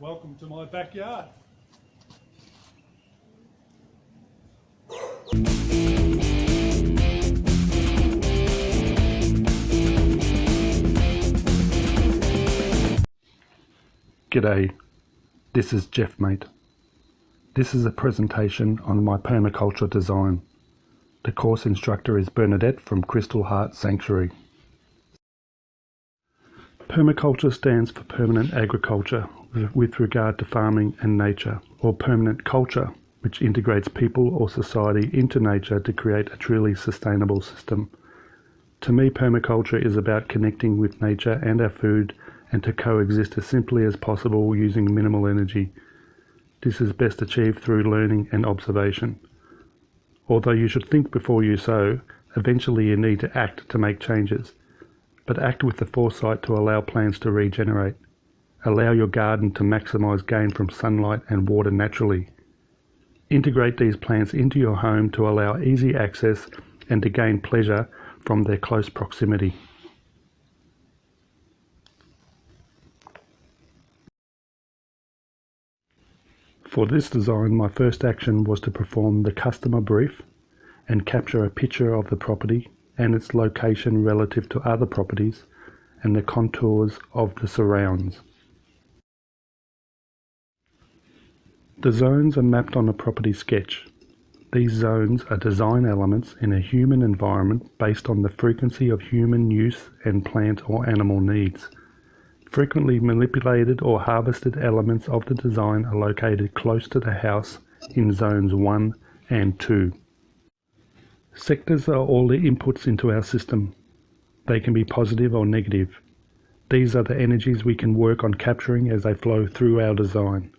Welcome to my backyard. G'day, this is Jeff Mate. This is a presentation on my permaculture design. The course instructor is Bernadette from Crystal Heart Sanctuary. Permaculture stands for permanent agriculture with regard to farming and nature, or permanent culture, which integrates people or society into nature to create a truly sustainable system. To me, permaculture is about connecting with nature and our food and to coexist as simply as possible using minimal energy. This is best achieved through learning and observation. Although you should think before you sow, eventually you need to act to make changes. But act with the foresight to allow plants to regenerate. Allow your garden to maximize gain from sunlight and water naturally. Integrate these plants into your home to allow easy access and to gain pleasure from their close proximity. For this design, my first action was to perform the customer brief and capture a picture of the property and its location relative to other properties and the contours of the surrounds. The zones are mapped on a property sketch. These zones are design elements in a human environment based on the frequency of human use and plant or animal needs. Frequently manipulated or harvested elements of the design are located close to the house in zones 1 and 2. Sectors are all the inputs into our system. They can be positive or negative. These are the energies we can work on capturing as they flow through our design.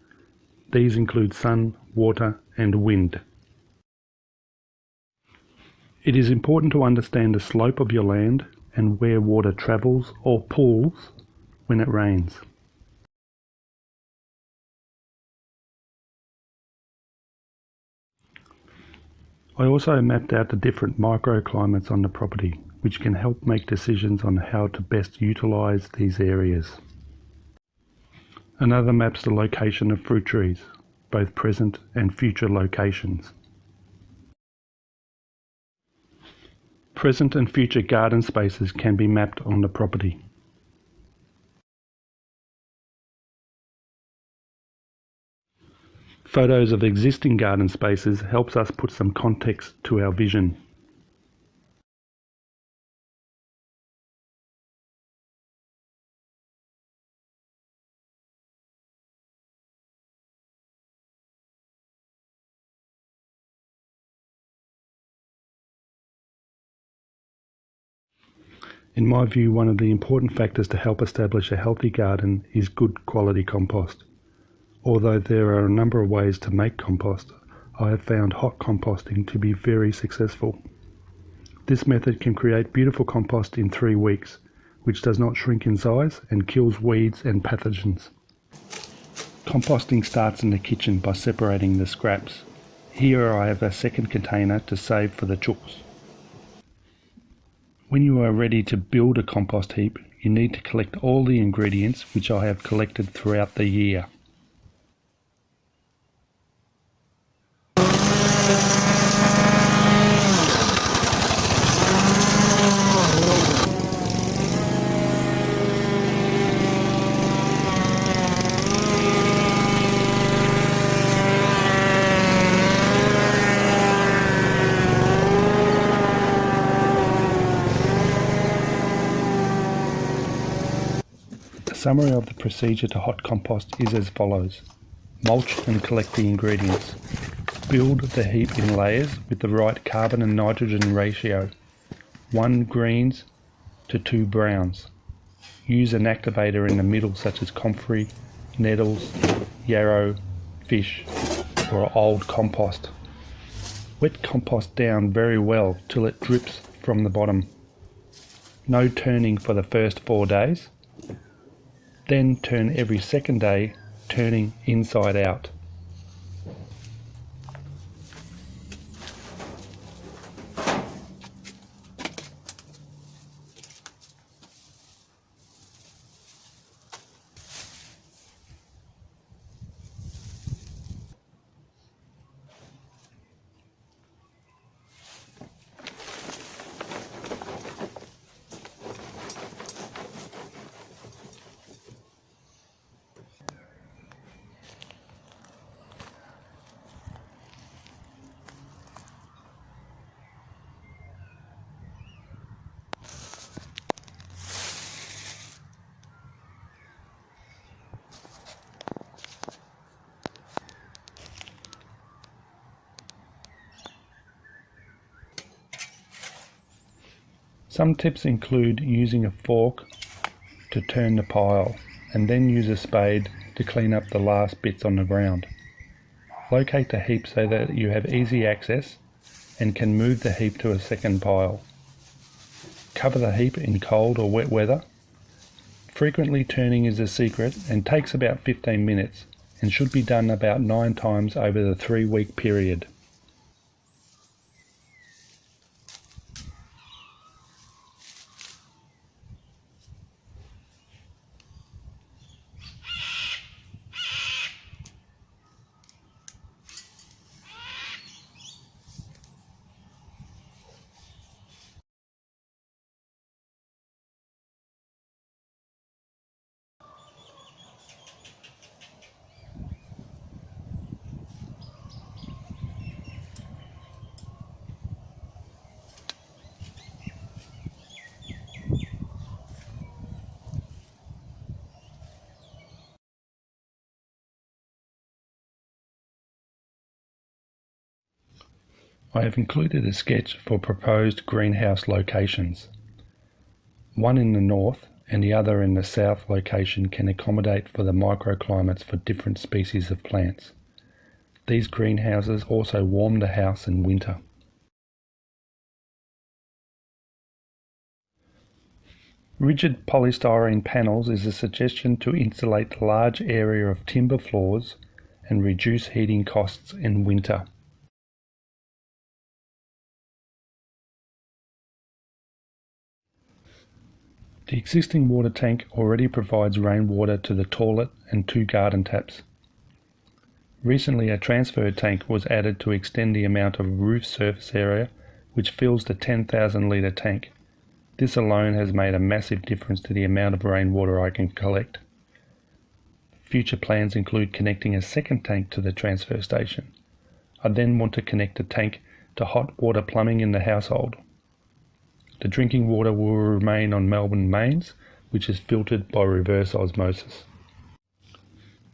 These include sun, water, and wind. It is important to understand the slope of your land and where water travels or pools when it rains. I also mapped out the different microclimates on the property, which can help make decisions on how to best utilize these areas. Another maps the location of fruit trees, both present and future locations. Present and future garden spaces can be mapped on the property. Photos of existing garden spaces helps us put some context to our vision. In my view, one of the important factors to help establish a healthy garden is good quality compost. Although there are a number of ways to make compost, I have found hot composting to be very successful. This method can create beautiful compost in 3 weeks, which does not shrink in size and kills weeds and pathogens. Composting starts in the kitchen by separating the scraps. Here I have a second container to save for the chooks. When you are ready to build a compost heap, you need to collect all the ingredients which I have collected throughout the year. A summary of the procedure to hot compost is as follows. Mulch and collect the ingredients. Build the heap in layers with the right carbon and nitrogen ratio, 1 greens to 2 browns. Use an activator in the middle such as comfrey, nettles, yarrow, fish, or old compost. Wet compost down very well till it drips from the bottom. No turning for the first 4 days. Then turn every second day, turning inside out. Some tips include using a fork to turn the pile and then use a spade to clean up the last bits on the ground. Locate the heap so that you have easy access and can move the heap to a second pile. Cover the heap in cold or wet weather. Frequently turning is a secret and takes about 15 minutes and should be done about 9 times over the 3-week period. I have included a sketch for proposed greenhouse locations. One in the north and the other in the south location can accommodate for the microclimates for different species of plants. These greenhouses also warm the house in winter. Rigid polystyrene panels is a suggestion to insulate a large area of timber floors and reduce heating costs in winter. The existing water tank already provides rainwater to the toilet and 2 garden taps. Recently a transfer tank was added to extend the amount of roof surface area which fills the 10,000 litre tank. This alone has made a massive difference to the amount of rainwater I can collect. Future plans include connecting a second tank to the transfer station. I then want to connect a tank to hot water plumbing in the household. The drinking water will remain on Melbourne mains, which is filtered by reverse osmosis.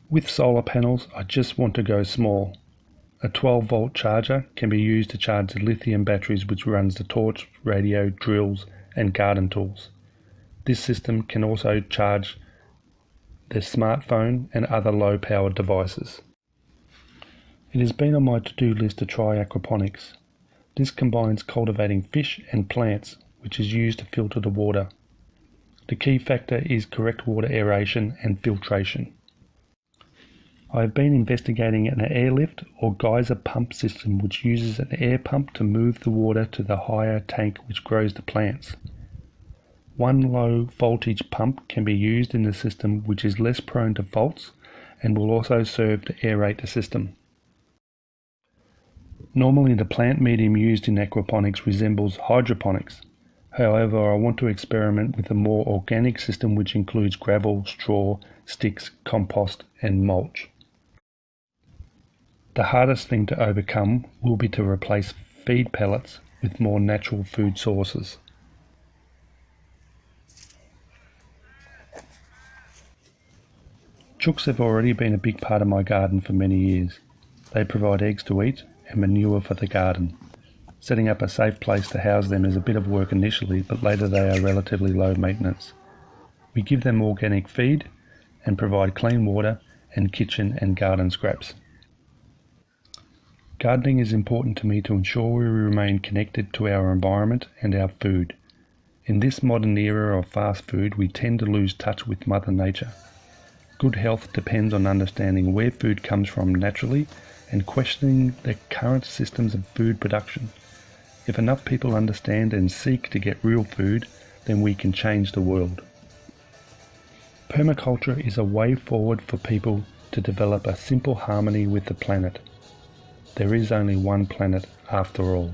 With solar panels, I just want to go small. A 12-volt charger can be used to charge the lithium batteries which runs the torch, radio, drills and garden tools. This system can also charge the smartphone and other low-powered devices. It has been on my to-do list to try aquaponics. This combines cultivating fish and plants, which is used to filter the water. The key factor is correct water aeration and filtration. I have been investigating an airlift or geyser pump system which uses an air pump to move the water to the higher tank which grows the plants. One low voltage pump can be used in the system which is less prone to faults and will also serve to aerate the system. Normally the plant medium used in aquaponics resembles hydroponics. However, I want to experiment with a more organic system which includes gravel, straw, sticks, compost and mulch. The hardest thing to overcome will be to replace feed pellets with more natural food sources. Chooks have already been a big part of my garden for many years. They provide eggs to eat and manure for the garden. Setting up a safe place to house them is a bit of work initially, but later they are relatively low maintenance. We give them organic feed and provide clean water and kitchen and garden scraps. Gardening is important to me to ensure we remain connected to our environment and our food. In this modern era of fast food, we tend to lose touch with Mother Nature. Good health depends on understanding where food comes from naturally and questioning the current systems of food production. If enough people understand and seek to get real food, then we can change the world. Permaculture is a way forward for people to develop a simple harmony with the planet. There is only one planet after all.